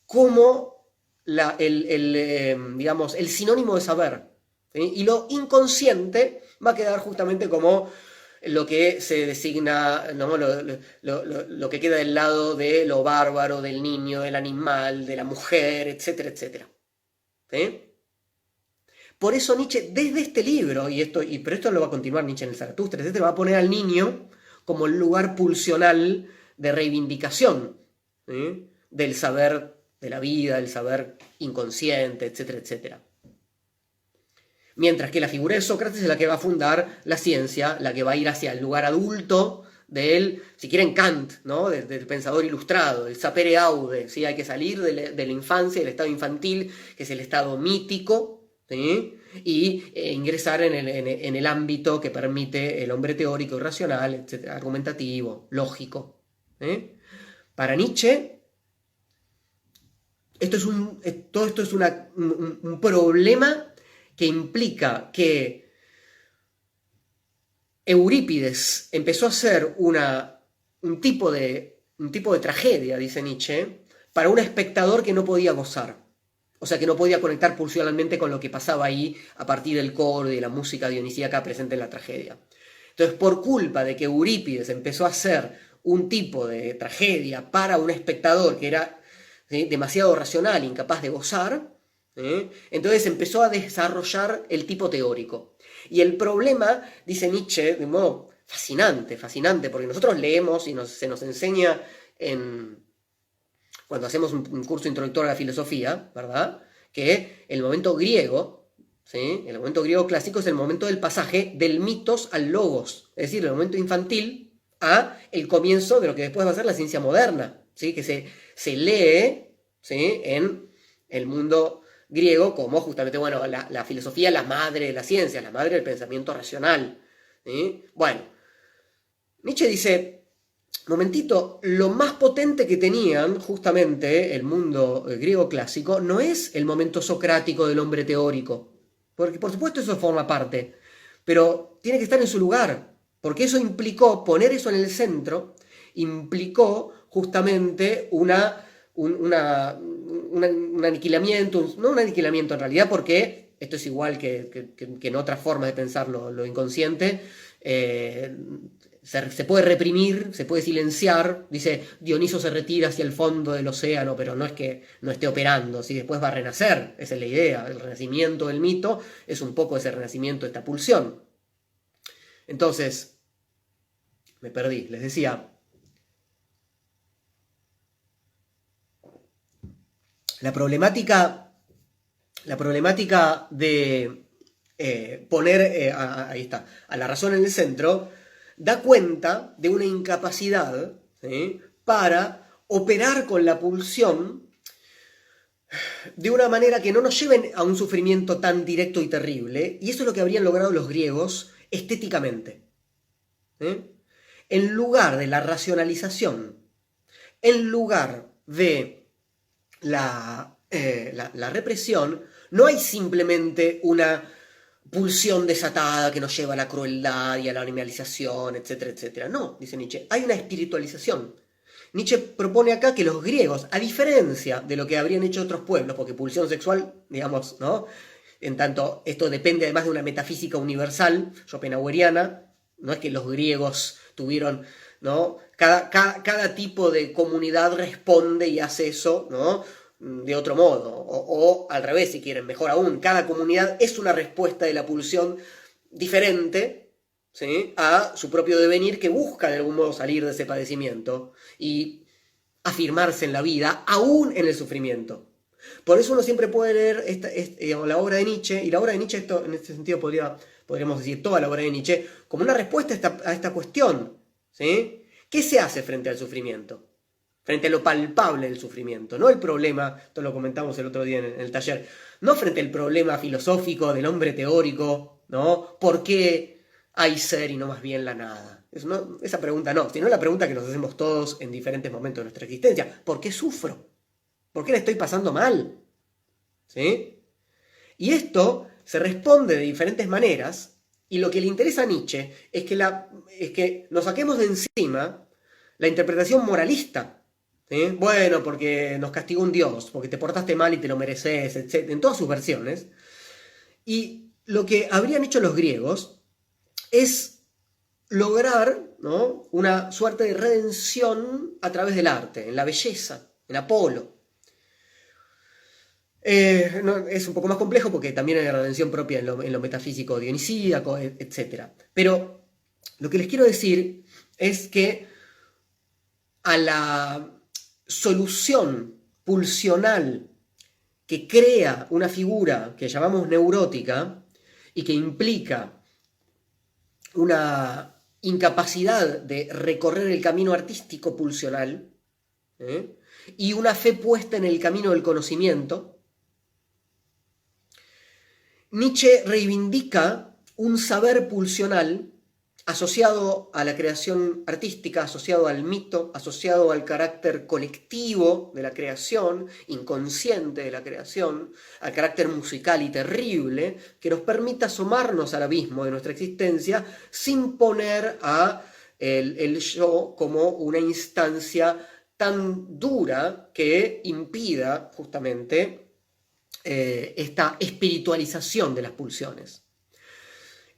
como digamos, el sinónimo de saber, ¿sí? Y lo inconsciente va a quedar justamente como lo que se designa, ¿no? lo que queda del lado de lo bárbaro, del niño, del animal, de la mujer, etcétera, etcétera. ¿Sí? Por eso Nietzsche, desde este libro, pero esto lo va a continuar Nietzsche en el Zaratustra, va a poner al niño como el lugar pulsional de reivindicación, ¿sí? Del saber de la vida, del saber inconsciente, etcétera, etcétera. Mientras que la figura de Sócrates es la que va a fundar la ciencia, la que va a ir hacia el lugar adulto del, si quieren, Kant, ¿no? Del pensador ilustrado, el sapere aude, ¿sí? Hay que salir de la infancia, del estado infantil, que es el estado mítico, ¿sí? Y ingresar en el ámbito que permite el hombre teórico y racional, etcétera, argumentativo, lógico. ¿Sí? Para Nietzsche, todo esto es un problema que implica que Eurípides empezó a hacer un tipo de tragedia, dice Nietzsche, para un espectador que no podía gozar. O sea, que no podía conectar pulsionalmente con lo que pasaba ahí a partir del coro y de la música dionisíaca presente en la tragedia. Entonces, por culpa de que Eurípides empezó a hacer un tipo de tragedia para un espectador que era, ¿sí?, demasiado racional, incapaz de gozar, entonces empezó a desarrollar el tipo teórico. Y el problema, dice Nietzsche, de un modo fascinante, porque nosotros leemos y se nos enseña cuando hacemos un curso introductorio a la filosofía, ¿verdad? Que el momento griego, ¿sí? El momento griego clásico es el momento del pasaje del mitos al logos, es decir, el momento infantil a el comienzo de lo que después va a ser la ciencia moderna, ¿sí? Que se lee, ¿sí?, en el mundo griego como justamente, bueno, la filosofía, la madre de la ciencia, la madre del pensamiento racional, ¿sí? Bueno, Nietzsche dice, momentito, lo más potente que tenían justamente el mundo griego clásico no es el momento socrático del hombre teórico, porque por supuesto eso forma parte, pero tiene que estar en su lugar, porque eso implicó, poner eso en el centro, implicó justamente un aniquilamiento, no un aniquilamiento en realidad, porque esto es igual que en otras formas de pensar lo inconsciente, se puede reprimir, se puede silenciar. Dice, Dioniso se retira hacia el fondo del océano, pero no es que no esté operando, ¿sí? Después va a renacer, esa es la idea. El renacimiento del mito es un poco ese renacimiento de esta pulsión. Entonces, me perdí, les decía, la problemática de poner ahí está, a la razón en el centro, da cuenta de una incapacidad, ¿sí?, para operar con la pulsión de una manera que no nos lleven a un sufrimiento tan directo y terrible, y eso es lo que habrían logrado los griegos estéticamente. En lugar de la racionalización, en lugar de la represión, no hay simplemente una pulsión desatada que nos lleva a la crueldad y a la animalización, etcétera, etcétera. No, dice Nietzsche, hay una espiritualización. Nietzsche propone acá que los griegos, a diferencia de lo que habrían hecho otros pueblos, porque pulsión sexual, digamos, ¿no?, en tanto esto depende además de una metafísica universal, schopenhaueriana, no es que los griegos tuvieron, ¿no?, cada tipo de comunidad responde y hace eso, ¿no?, de otro modo, o al revés, si quieren, mejor aún, cada comunidad es una respuesta de la pulsión diferente, ¿sí?, a su propio devenir, que busca de algún modo salir de ese padecimiento y afirmarse en la vida, aún en el sufrimiento. Por eso uno siempre puede leer la obra de Nietzsche, y la obra de Nietzsche, en este sentido podríamos decir toda la obra de Nietzsche, como una respuesta a esta cuestión, ¿sí?, ¿Qué se hace frente al sufrimiento? Frente a lo palpable del sufrimiento, no el problema, esto lo comentamos el otro día en el taller, no frente al problema filosófico del hombre teórico, ¿no? ¿Por qué hay ser y no más bien la nada? Esa pregunta no, sino la pregunta que nos hacemos todos en diferentes momentos de nuestra existencia. ¿Por qué sufro? ¿Por qué le estoy pasando mal? ¿Sí? Y esto se responde de diferentes maneras, y lo que le interesa a Nietzsche es que nos saquemos de encima la interpretación moralista. ¿Sí? Bueno, porque nos castigó un dios, porque te portaste mal y te lo mereces, etc., en todas sus versiones. Y lo que habrían hecho los griegos es lograr, ¿no?, una suerte de redención a través del arte, en la belleza, en Apolo. Es un poco más complejo porque también hay redención propia en lo metafísico dionisíaco, etc. Pero lo que les quiero decir es que a la solución pulsional que crea una figura que llamamos neurótica y que implica una incapacidad de recorrer el camino artístico pulsional, y una fe puesta en el camino del conocimiento, Nietzsche reivindica un saber pulsional asociado a la creación artística, asociado al mito, asociado al carácter colectivo de la creación, inconsciente de la creación, al carácter musical y terrible, que nos permita asomarnos al abismo de nuestra existencia sin poner a el yo como una instancia tan dura que impida justamente esta espiritualización de las pulsiones.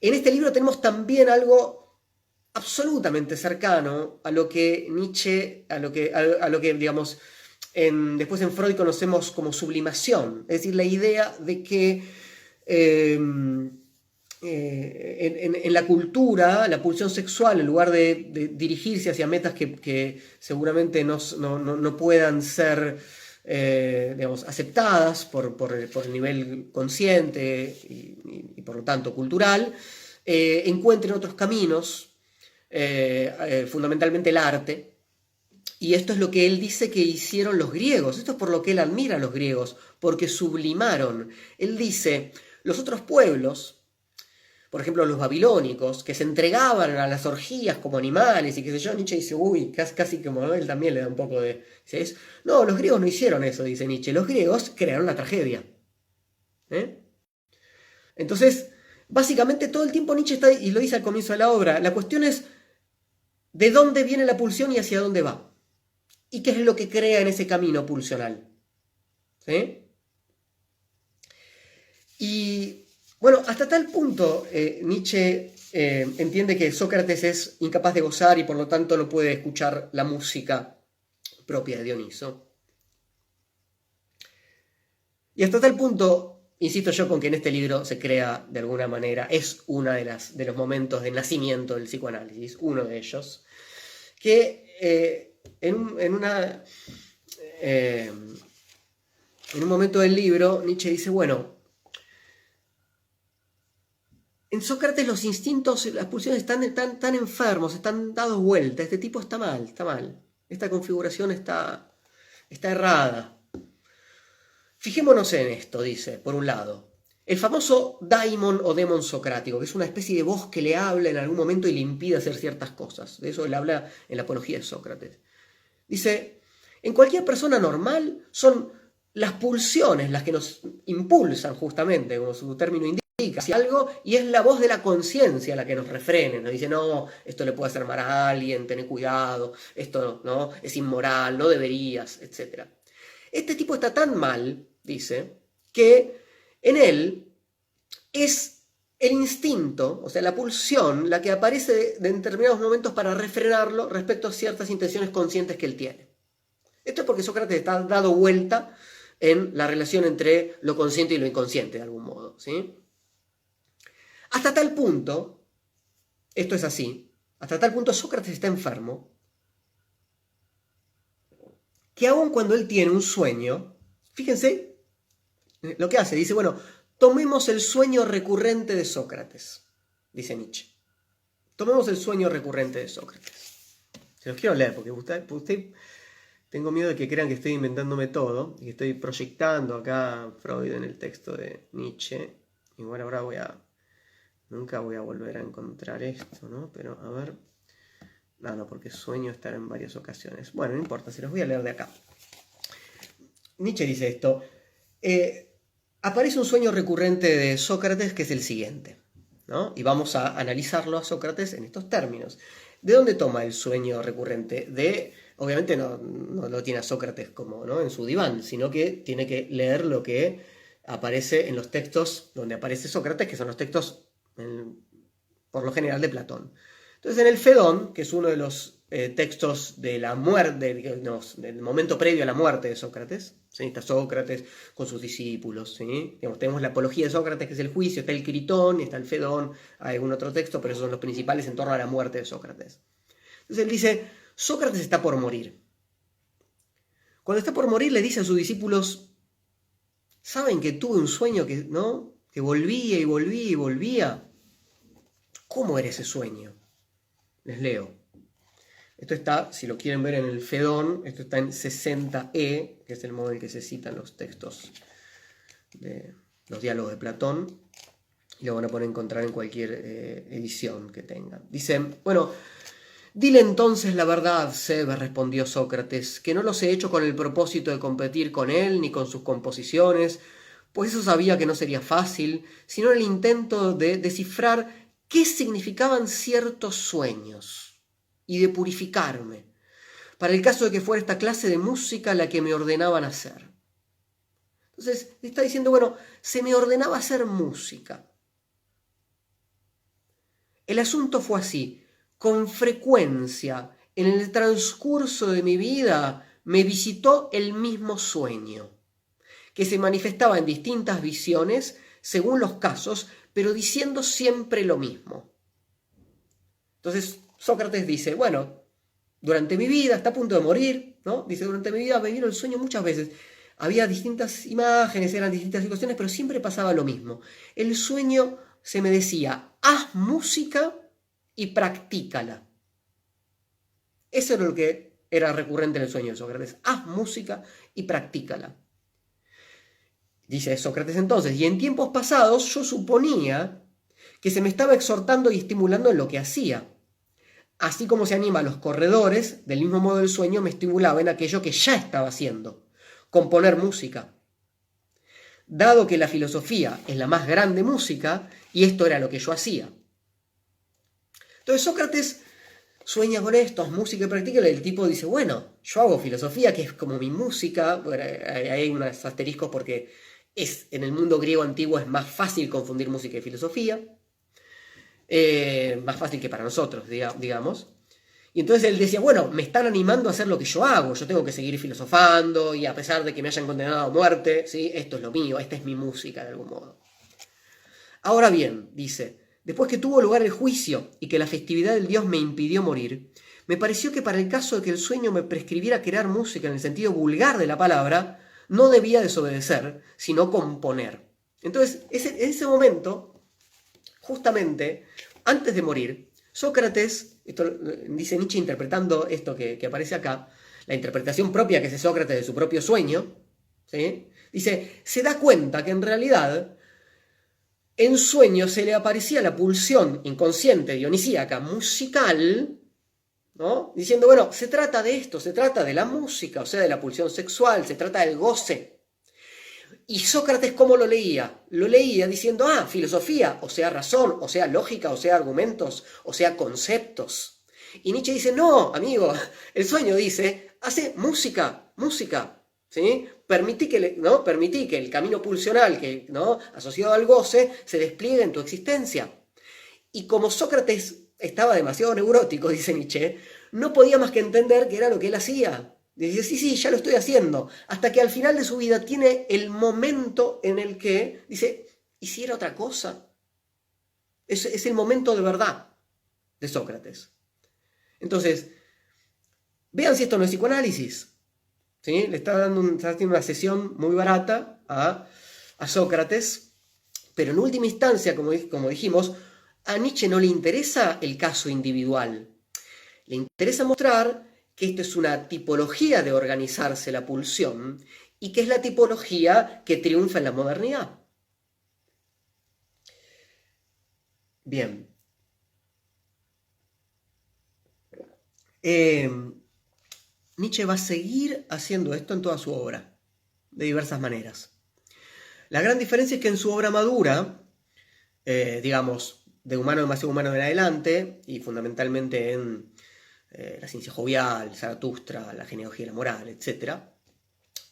En este libro tenemos también algo absolutamente cercano a lo que Nietzsche, a lo que digamos, después en Freud conocemos como sublimación, es decir, la idea de que en la cultura, la pulsión sexual, en lugar de dirigirse hacia metas que seguramente no puedan ser digamos, aceptadas por el nivel consciente y por lo tanto cultural, encuentren otros caminos, fundamentalmente el arte. Y esto es lo que él dice que hicieron los griegos. Esto es por lo que él admira a los griegos, porque sublimaron. Él dice, los otros pueblos, por ejemplo los babilónicos, que se entregaban a las orgías como animales y qué sé yo, Nietzsche dice, uy, casi como él también le da un poco de... ¿sí? No, los griegos no hicieron eso, dice Nietzsche, los griegos crearon la tragedia. Entonces, básicamente todo el tiempo Nietzsche está, y lo dice al comienzo de la obra, la cuestión es de dónde viene la pulsión y hacia dónde va. Y qué es lo que crea en ese camino pulsional. ¿Sí? Y... bueno, hasta tal punto Nietzsche entiende que Sócrates es incapaz de gozar y por lo tanto no puede escuchar la música propia de Dioniso. Y hasta tal punto, insisto yo con que en este libro se crea de alguna manera, es uno de los momentos de nacimiento del psicoanálisis, uno de ellos, que en un momento del libro Nietzsche dice, bueno, en Sócrates los instintos, las pulsiones están enfermos, están dados vuelta. Este tipo está mal, está mal. Esta configuración está errada. Fijémonos en esto, dice, por un lado. El famoso daimon o demon socrático, que es una especie de voz que le habla en algún momento y le impide hacer ciertas cosas. De eso él habla en la Apología de Sócrates. Dice, en cualquier persona normal son las pulsiones las que nos impulsan justamente, como su término indica, hacia algo, y es la voz de la conciencia la que nos refrena, nos dice, no, esto le puede hacer mal a alguien, ten cuidado, esto no es inmoral, no deberías, etc. Este tipo está tan mal, dice, que en él es el instinto, o sea, la pulsión, la que aparece en determinados momentos para refrenarlo respecto a ciertas intenciones conscientes que él tiene. Esto es porque Sócrates está dado vuelta en la relación entre lo consciente y lo inconsciente, de algún modo, ¿sí? Hasta tal punto, esto es así, hasta tal punto Sócrates está enfermo, que aun cuando él tiene un sueño, fíjense lo que hace, dice, bueno, tomemos el sueño recurrente de Sócrates, dice Nietzsche. Tomemos el sueño recurrente de Sócrates. Se los quiero leer, porque tengo miedo de que crean que estoy inventándome todo y que estoy proyectando acá a Freud en el texto de Nietzsche. Igual ahora nunca voy a volver a encontrar esto, ¿no? Pero a ver. No, porque sueño estar en varias ocasiones. Bueno, no importa, se los voy a leer de acá. Nietzsche dice esto. Aparece un sueño recurrente de Sócrates que es el siguiente, ¿no? Y vamos a analizarlo a Sócrates en estos términos. ¿De dónde toma el sueño recurrente? Obviamente no lo tiene a Sócrates como, ¿no?, en su diván, sino que tiene que leer lo que aparece en los textos donde aparece Sócrates, que son los textos por lo general de Platón. Entonces, en el Fedón, que es uno de los textos de la muerte, del momento previo a la muerte de Sócrates, ¿sí? Está Sócrates con sus discípulos, ¿sí? Tenemos la apología de Sócrates, que es el juicio, está el Critón, está el Fedón, hay algún otro texto, pero esos son los principales en torno a la muerte de Sócrates. Entonces él dice, Sócrates está por morir. Cuando está por morir le dice a sus discípulos, ¿saben que tuve un sueño que volvía y volvía y volvía? ¿Cómo era ese sueño? Les leo. Esto está, si lo quieren ver en el Fedón, esto está en 60e, que es el modo en que se citan los textos de los diálogos de Platón, y lo van a poder encontrar en cualquier edición que tengan. Dice, bueno, dile entonces la verdad, Sebe, respondió Sócrates, que no los he hecho con el propósito de competir con él ni con sus composiciones, pues eso sabía que no sería fácil, sino en el intento de descifrar qué significaban ciertos sueños y de purificarme, para el caso de que fuera esta clase de música la que me ordenaban hacer. Entonces, está diciendo, bueno, se me ordenaba hacer música. El asunto fue así. Con frecuencia, en el transcurso de mi vida, me visitó el mismo sueño, que se manifestaba en distintas visiones, según los casos, pero diciendo siempre lo mismo. Entonces, Sócrates dice, bueno, durante mi vida, está a punto de morir, ¿no? Dice, durante mi vida me vino el sueño muchas veces. Había distintas imágenes, eran distintas situaciones, pero siempre pasaba lo mismo. El sueño se me decía, haz música y practícala. Eso era lo que era recurrente en el sueño de Sócrates. Haz música y practícala. Dice Sócrates entonces, y en tiempos pasados yo suponía que se me estaba exhortando y estimulando en lo que hacía. Así como se anima a los corredores, del mismo modo el sueño me estimulaba en aquello que ya estaba haciendo, componer música. Dado que la filosofía es la más grande música, y esto era lo que yo hacía. Entonces Sócrates sueña con esto, música y practica, y el tipo dice, bueno, yo hago filosofía, que es como mi música. Bueno, hay unos asteriscos porque en el mundo griego antiguo es más fácil confundir música y filosofía. Más fácil que para nosotros, digamos. Y entonces él decía, bueno, me están animando a hacer lo que yo hago, yo tengo que seguir filosofando, y a pesar de que me hayan condenado a muerte, ¿sí? Esto es lo mío, esta es mi música de algún modo. Ahora bien, dice, después que tuvo lugar el juicio y que la festividad del Dios me impidió morir, me pareció que para el caso de que el sueño me prescribiera crear música en el sentido vulgar de la palabra, no debía desobedecer, sino componer. Entonces, en ese momento, justamente, antes de morir, Sócrates, esto dice Nietzsche interpretando esto que aparece acá, la interpretación propia que hace Sócrates de su propio sueño, ¿sí? Dice, se da cuenta que en realidad en sueño se le aparecía la pulsión inconsciente dionisíaca musical, ¿no? Diciendo, bueno, se trata de esto, se trata de la música, o sea, de la pulsión sexual, se trata del goce. Y Sócrates, ¿cómo lo leía? Lo leía diciendo, filosofía, o sea, razón, o sea, lógica, o sea, argumentos, o sea, conceptos. Y Nietzsche dice, no, amigo, el sueño dice, hace música, ¿sí? Permití que el camino pulsional, ¿no?, asociado al goce, se despliegue en tu existencia. Y como Sócrates estaba demasiado neurótico, dice Nietzsche, no podía más que entender que era lo que él hacía. Dice, sí, ya lo estoy haciendo. Hasta que al final de su vida tiene el momento en el que dice, ¿y si era otra cosa? Es el momento de verdad de Sócrates. Entonces, vean si esto no es psicoanálisis. ¿Sí? Le está haciendo una sesión muy barata a Sócrates, pero en última instancia, como dijimos, a Nietzsche no le interesa el caso individual. Le interesa mostrar que esto es una tipología de organizarse la pulsión y que es la tipología que triunfa en la modernidad. Bien. Nietzsche va a seguir haciendo esto en toda su obra, de diversas maneras. La gran diferencia es que en su obra madura, digamos, de Humano demasiado humano en adelante, y fundamentalmente en La ciencia jovial, Zaratustra, La genealogía y la moral, etc.,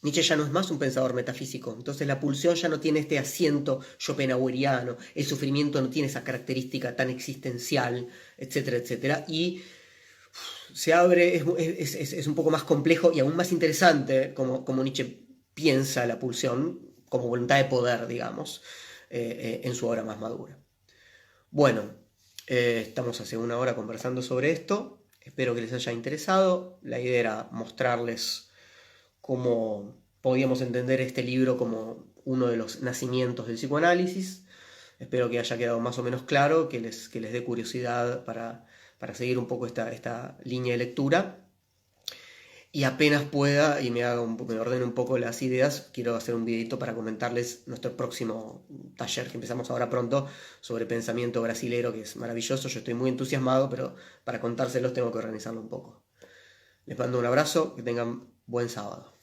Nietzsche ya no es más un pensador metafísico, entonces la pulsión ya no tiene este asiento schopenhaueriano, el sufrimiento no tiene esa característica tan existencial, etcétera, etcétera, y se abre, es un poco más complejo y aún más interesante como Nietzsche piensa la pulsión como voluntad de poder, digamos, en su obra más madura. Bueno, estamos hace una hora conversando sobre esto, espero que les haya interesado, la idea era mostrarles cómo podíamos entender este libro como uno de los nacimientos del psicoanálisis. Espero que haya quedado más o menos claro, que les dé curiosidad para seguir un poco esta línea de lectura. Y apenas pueda y me ordene un poco las ideas, quiero hacer un videito para comentarles nuestro próximo taller que empezamos ahora pronto sobre pensamiento brasilero, que es maravilloso. Yo estoy muy entusiasmado, pero para contárselos tengo que organizarlo un poco. Les mando un abrazo, que tengan buen sábado.